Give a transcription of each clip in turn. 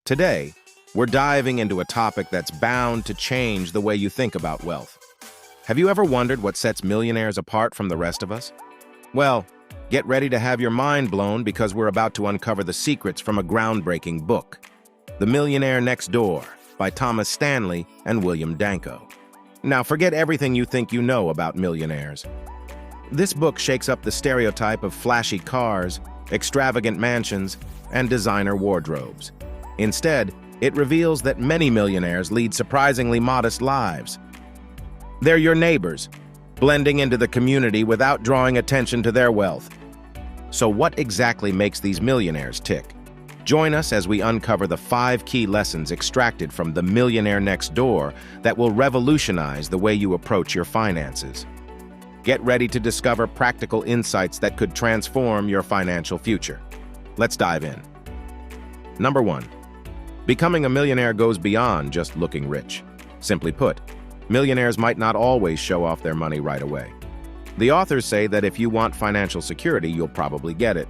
Today, we're diving into a topic that's bound to change the way you think about wealth. Have you ever wondered what sets millionaires apart from the rest of us? Well, get ready to have your mind blown because we're about to uncover the secrets from a groundbreaking book, The Millionaire Next Door by Stanley and William Danko. Now, forget everything you think you know about millionaires. This book shakes up the stereotype of flashy cars, extravagant mansions, and designer wardrobes. Instead, it reveals that many millionaires lead surprisingly modest lives. They're your neighbors, blending into the community without drawing attention to their wealth. So what exactly makes these millionaires tick? Join us as we uncover the 5 key lessons extracted from The Millionaire Next Door that will revolutionize the way you approach your finances. Get ready to discover practical insights that could transform your financial future. Let's dive in. Number 1. Becoming a millionaire goes beyond just looking rich. Simply put, millionaires might not always show off their money right away. The authors say that if you want financial security, you'll probably get it.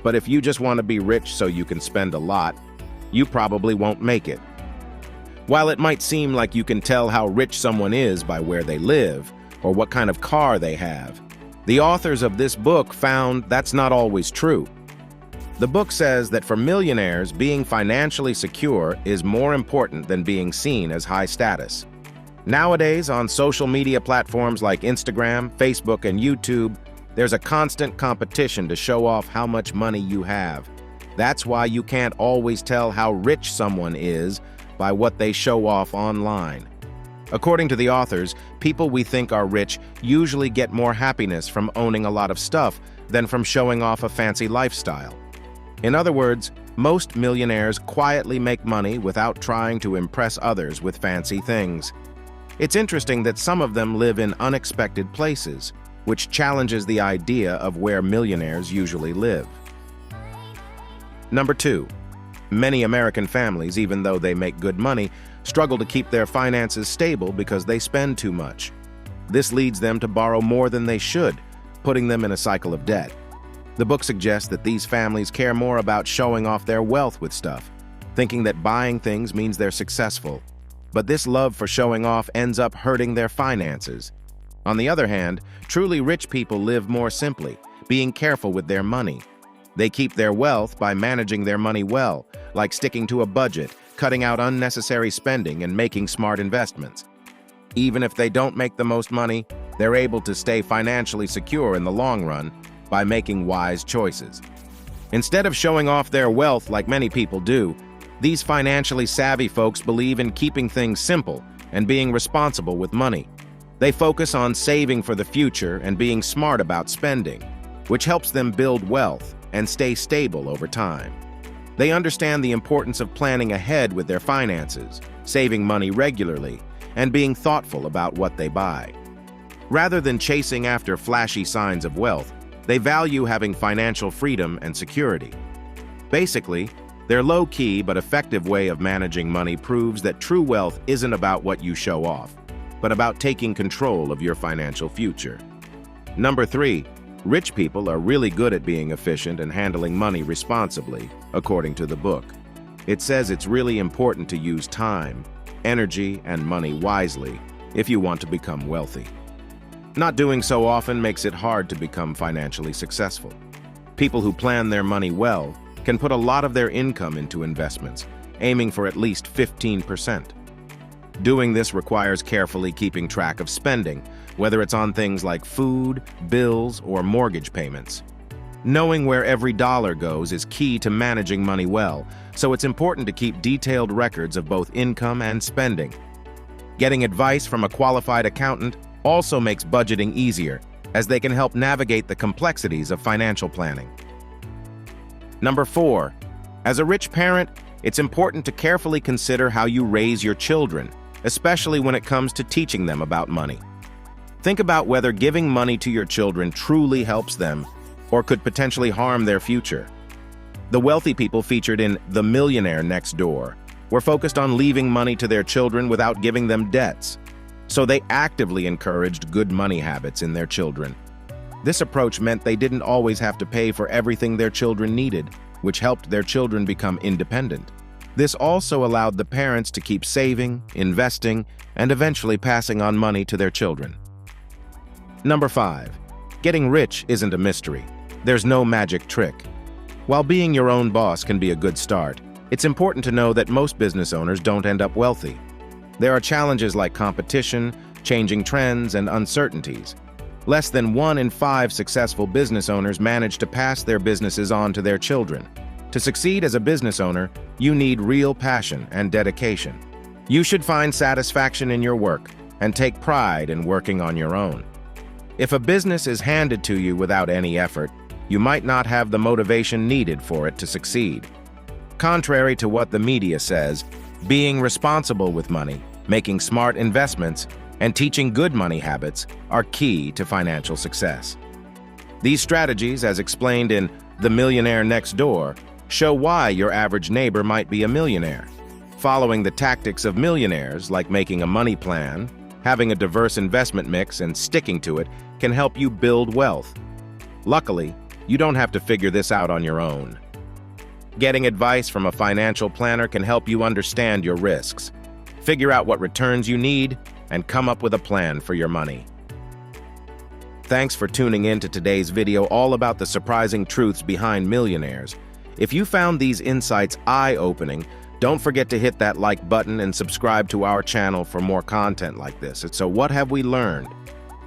But if you just want to be rich so you can spend a lot, you probably won't make it. While it might seem like you can tell how rich someone is by where they live or what kind of car they have, the authors of this book found that's not always true. The book says that for millionaires, being financially secure is more important than being seen as high status. Nowadays, on social media platforms like Instagram, Facebook, and YouTube, there's a constant competition to show off how much money you have. That's why you can't always tell how rich someone is by what they show off online. According to the authors, people we think are rich usually get more happiness from owning a lot of stuff than from showing off a fancy lifestyle. In other words, most millionaires quietly make money without trying to impress others with fancy things. It's interesting that some of them live in unexpected places, which challenges the idea of where millionaires usually live. Number 2. Many American families, even though they make good money, struggle to keep their finances stable because they spend too much. This leads them to borrow more than they should, putting them in a cycle of debt. The book suggests that these families care more about showing off their wealth with stuff, thinking that buying things means they're successful. But this love for showing off ends up hurting their finances. On the other hand, truly rich people live more simply, being careful with their money. They keep their wealth by managing their money well, like sticking to a budget, cutting out unnecessary spending, and making smart investments. Even if they don't make the most money, they're able to stay financially secure in the long run by making wise choices. Instead of showing off their wealth like many people do, these financially savvy folks believe in keeping things simple and being responsible with money. They focus on saving for the future and being smart about spending, which helps them build wealth and stay stable over time. They understand the importance of planning ahead with their finances, saving money regularly, and being thoughtful about what they buy. Rather than chasing after flashy signs of wealth, they value having financial freedom and security. Basically, their low-key but effective way of managing money proves that true wealth isn't about what you show off, but about taking control of your financial future. Number 3, rich people are really good at being efficient and handling money responsibly, according to the book. It says it's really important to use time, energy, and money wisely if you want to become wealthy. Not doing so often makes it hard to become financially successful. People who plan their money well can put a lot of their income into investments, aiming for at least 15%. Doing this requires carefully keeping track of spending, whether it's on things like food, bills, or mortgage payments. Knowing where every dollar goes is key to managing money well, so it's important to keep detailed records of both income and spending. Getting advice from a qualified accountant also makes budgeting easier, as they can help navigate the complexities of financial planning. Number 4, as a rich parent, it's important to carefully consider how you raise your children, especially when it comes to teaching them about money. Think about whether giving money to your children truly helps them or could potentially harm their future. The wealthy people featured in The Millionaire Next Door were focused on leaving money to their children without giving them debts, so they actively encouraged good money habits in their children. This approach meant they didn't always have to pay for everything their children needed, which helped their children become independent. This also allowed the parents to keep saving, investing, and eventually passing on money to their children. Number 5. Getting rich isn't a mystery. There's no magic trick. While being your own boss can be a good start, it's important to know that most business owners don't end up wealthy. There are challenges like competition, changing trends, and uncertainties. Less than 1 in 5 successful business owners manage to pass their businesses on to their children. To succeed as a business owner, you need real passion and dedication. You should find satisfaction in your work and take pride in working on your own. If a business is handed to you without any effort, you might not have the motivation needed for it to succeed. Contrary to what the media says, being responsible with money, making smart investments, and teaching good money habits are key to financial success. These strategies, as explained in The Millionaire Next Door, show why your average neighbor might be a millionaire. Following the tactics of millionaires, like making a money plan, having a diverse investment mix, and sticking to it, can help you build wealth. Luckily, you don't have to figure this out on your own. Getting advice from a financial planner can help you understand your risks, figure out what returns you need, and come up with a plan for your money. Thanks for tuning in to today's video all about the surprising truths behind millionaires. If you found these insights eye-opening, don't forget to hit that like button and subscribe to our channel for more content like this. So what have we learned?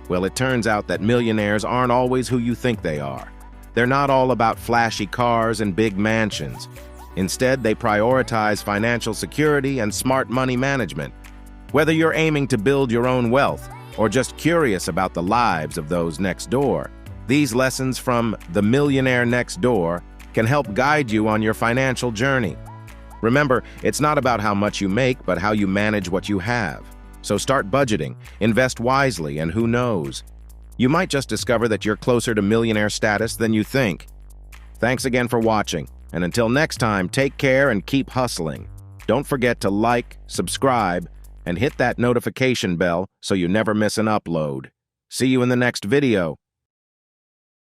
Well, it turns out that millionaires aren't always who you think they are. They're not all about flashy cars and big mansions. Instead, they prioritize financial security and smart money management. Whether you're aiming to build your own wealth or just curious about the lives of those next door, these lessons from The Millionaire Next Door can help guide you on your financial journey. Remember, it's not about how much you make, but how you manage what you have. So start budgeting, invest wisely, and who knows? You might just discover that you're closer to millionaire status than you think. Thanks again for watching, and until next time, take care and keep hustling. Don't forget to like, subscribe, and hit that notification bell so you never miss an upload. See you in the next video.